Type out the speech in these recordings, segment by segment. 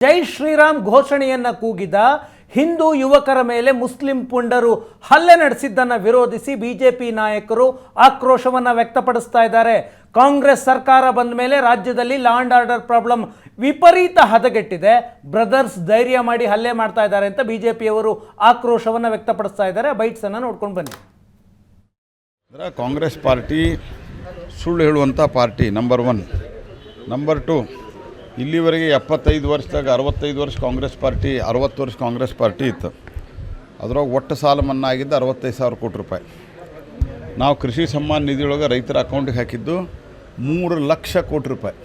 ಜೈ ಶ್ರೀರಾಮ್ ಘೋಷಣೆಯನ್ನ ಕೂಗಿದ ಹಿಂದೂ ಯುವಕರ ಮೇಲೆ ಮುಸ್ಲಿಂ ಪುಂಡರು ಹಲ್ಲೆ ನಡೆಸಿದ್ದನ್ನು ವಿರೋಧಿಸಿ ಬಿಜೆಪಿ ನಾಯಕರು ಆಕ್ರೋಶವನ್ನು ವ್ಯಕ್ತಪಡಿಸ್ತಾ ಇದ್ದಾರೆ. ಕಾಂಗ್ರೆಸ್ ಸರ್ಕಾರ ಬಂದ ಮೇಲೆ ರಾಜ್ಯದಲ್ಲಿ ಲಾ ಅಂಡ್ ಆರ್ಡರ್ ಪ್ರಾಬ್ಲಮ್ ವಿಪರೀತ ಹದಗೆಟ್ಟಿದೆ. ಬ್ರದರ್ಸ್ ಧೈರ್ಯ ಮಾಡಿ ಹಲ್ಲೆ ಮಾಡ್ತಾ ಇದ್ದಾರೆ ಅಂತ ಬಿಜೆಪಿಯವರು ಆಕ್ರೋಶವನ್ನು ವ್ಯಕ್ತಪಡಿಸ್ತಾ ಇದ್ದಾರೆ. ಬೈಟ್ಸ್ ಅನ್ನು ನೋಡ್ಕೊಂಡು ಬನ್ನಿ. ಕಾಂಗ್ರೆಸ್ ಪಾರ್ಟಿ ಸುಳ್ಳು ಹೇಳುವಂಥ ಪಾರ್ಟಿ ನಂಬರ್ 1. ನಂಬರ್ 2, ಇಲ್ಲಿವರೆಗೆ 75 ವರ್ಷದಾಗ 65 ವರ್ಷ ಕಾಂಗ್ರೆಸ್ ಪಾರ್ಟಿ, 60 ವರ್ಷ ಕಾಂಗ್ರೆಸ್ ಪಾರ್ಟಿ ಇತ್ತು. ಅದರೊಳಗೆ ಒಟ್ಟು ಸಾಲ ಮನ್ನಾ ಆಗಿದ್ದು 65,000 ಕೋಟಿ ರೂಪಾಯಿ. ನಾವು ಕೃಷಿ ಸಮ್ಮಾನ ನಿಧಿಯೊಳಗೆ ರೈತರ ಅಕೌಂಟಿಗೆ ಹಾಕಿದ್ದು 3 ಲಕ್ಷ ಕೋಟಿ ರೂಪಾಯಿ.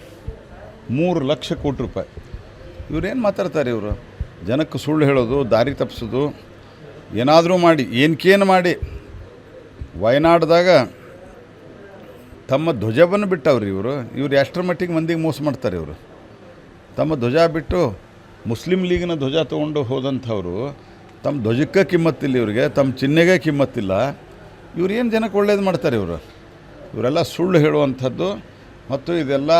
3 ಲಕ್ಷ ಕೋಟಿ ರೂಪಾಯಿ. ಇವ್ರೇನು ಮಾತಾಡ್ತಾರೆ? ಇವರು ಜನಕ್ಕೆ ಸುಳ್ಳು ಹೇಳೋದು, ದಾರಿ ತಪ್ಪಿಸೋದು, ಏನಾದರೂ ಮಾಡಿ ಏನಕ್ಕೇನು ಮಾಡಿ ವಯನಾಡ್ದಾಗ ತಮ್ಮ ಧ್ವಜವನ್ನು ಬಿಟ್ಟವ್ರಿ ಇವರು ಎಷ್ಟರ ಮಟ್ಟಿಗೆ ಮಂದಿಗೆ ಮೋಸ ಮಾಡ್ತಾರೆ. ಇವರು ತಮ್ಮ ಧ್ವಜ ಬಿಟ್ಟು ಮುಸ್ಲಿಂ ಲೀಗಿನ ಧ್ವಜ ತೊಗೊಂಡು ಹೋದಂಥವ್ರು ತಮ್ಮ ಧ್ವಜಕ್ಕೆ ಕಿಮ್ಮತ್ತಿಲ್ಲ, ಇವರಿಗೆ ತಮ್ಮ ಚಿಹ್ನೆಗೆ ಕಿಮ್ಮತ್ತಿಲ್ಲ. ಇವ್ರು ಏನು ಜನಕ್ಕೆ ಒಳ್ಳೇದು ಮಾಡ್ತಾರೆ? ಇವರೆಲ್ಲ ಸುಳ್ಳು ಹೇಳುವಂಥದ್ದು. ಮತ್ತು ಇದೆಲ್ಲ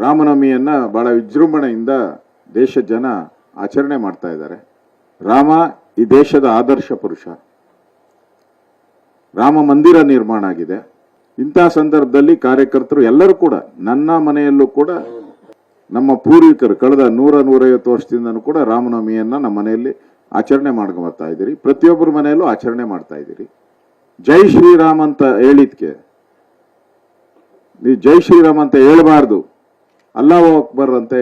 ರಾಮನವಮಿಯನ್ನು ಭಾಳ ವಿಜೃಂಭಣೆಯಿಂದ ದೇಶದ ಜನ ಆಚರಣೆ ಮಾಡ್ತಾ ಇದ್ದಾರೆ. ರಾಮ ಈ ದೇಶದ ಆದರ್ಶ ಪುರುಷ. ರಾಮ ಮಂದಿರ ನಿರ್ಮಾಣ ಆಗಿದೆ. ಇಂಥ ಸಂದರ್ಭದಲ್ಲಿ ಕಾರ್ಯಕರ್ತರು ಎಲ್ಲರೂ ಕೂಡ, ನನ್ನ ಮನೆಯಲ್ಲೂ ಕೂಡ ನಮ್ಮ ಪೂರ್ವಿಕರು ಕಳೆದ 100-150 ವರ್ಷದಿಂದನೂ ಕೂಡ ರಾಮನವಮಿಯನ್ನು ನಮ್ಮ ಮನೆಯಲ್ಲಿ ಆಚರಣೆ ಮಾಡ್ಕೊಂಡು ಬರ್ತಾ ಇದ್ದೀರಿ. ಪ್ರತಿಯೊಬ್ಬರ ಮನೆಯಲ್ಲೂ ಆಚರಣೆ ಮಾಡ್ತಾ ಇದ್ದೀರಿ. ಜೈ ಶ್ರೀರಾಮ್ ಅಂತ ಹೇಳಿದ್ಕೆ ನೀವು ಜೈ ಶ್ರೀರಾಮ್ ಅಂತ ಹೇಳಬಾರ್ದು, ಅಲ್ಲಾಹು ಅಕ್ಬರ್ ಅಂತ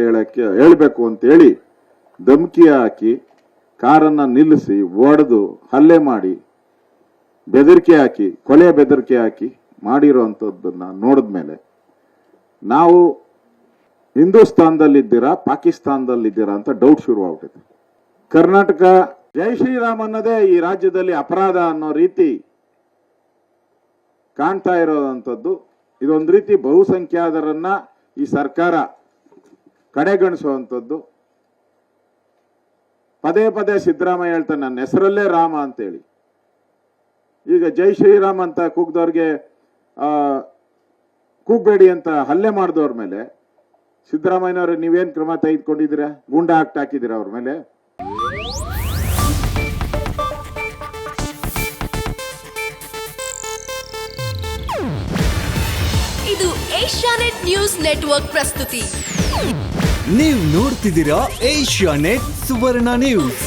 ಹೇಳಬೇಕು ಅಂತ ಹೇಳಿ ಧಮಕಿ ಹಾಕಿ ಕಾರನ್ನು ನಿಲ್ಲಿಸಿ ಒಡೆದು ಹಲ್ಲೆ ಮಾಡಿ ಬೆದರಿಕೆ ಹಾಕಿ, ಕೊಲೆ ಬೆದರಿಕೆ ಹಾಕಿ ಮಾಡಿರೋವಂಥದ್ದನ್ನ ನೋಡಿದ್ಮೇಲೆ ನಾವು ಹಿಂದೂಸ್ತಾನದಲ್ಲಿದ್ದೀರಾ ಪಾಕಿಸ್ತಾನದಲ್ಲಿದ್ದೀರಾ ಅಂತ ಡೌಟ್ ಶುರುವಾಗ್ಬಿಟ್ಟಿದೆ. ಕರ್ನಾಟಕ ಜೈ ಶ್ರೀರಾಮ್ ಅನ್ನೋದೇ ಈ ರಾಜ್ಯದಲ್ಲಿ ಅಪರಾಧ ಅನ್ನೋ ರೀತಿ ಕಾಣ್ತಾ ಇರೋದಂಥದ್ದು. ಇದೊಂದು ರೀತಿ ಬಹುಸಂಖ್ಯಾತರನ್ನ ಈ ಸರ್ಕಾರ ಕಡೆಗಣಿಸುವಂಥದ್ದು. ಪದೇ ಪದೇ ಸಿದ್ದರಾಮಯ್ಯ ಹೇಳ್ತಾನೆ ನನ್ನ ಹೆಸರಲ್ಲೇ ರಾಮ ಅಂತೇಳಿ. ಈಗ ಜೈ ಶ್ರೀರಾಮ್ ಅಂತ ಕೂಗ್ದವ್ರಿಗೆ ಕೂಗ್ಬೇಡಿ ಅಂತ ಹಲ್ಲೆ ಮಾಡಿದವ್ರ ಮೇಲೆ ಸಿದ್ದರಾಮಯ್ಯನವ್ರು ನೀವೇನ್ ಕ್ರಮ ತೆಗೆದುಕೊಂಡಿದ್ದೀರಾ? ಗೂಂಡಾ ಆಕ್ಟ್ ಹಾಕಿದ್ದೀರಾ ಅವ್ರ ಮೇಲೆ? ಇದು ಏಷ್ಯಾನೆಟ್ ನ್ಯೂಸ್ ನೆಟ್ವರ್ಕ್ ಪ್ರಸ್ತುತಿ. ನೀವು ನೋಡ್ತಿದ್ದೀರಾ ಏಷ್ಯಾನೆಟ್ ಸುವರ್ಣ ನ್ಯೂಸ್.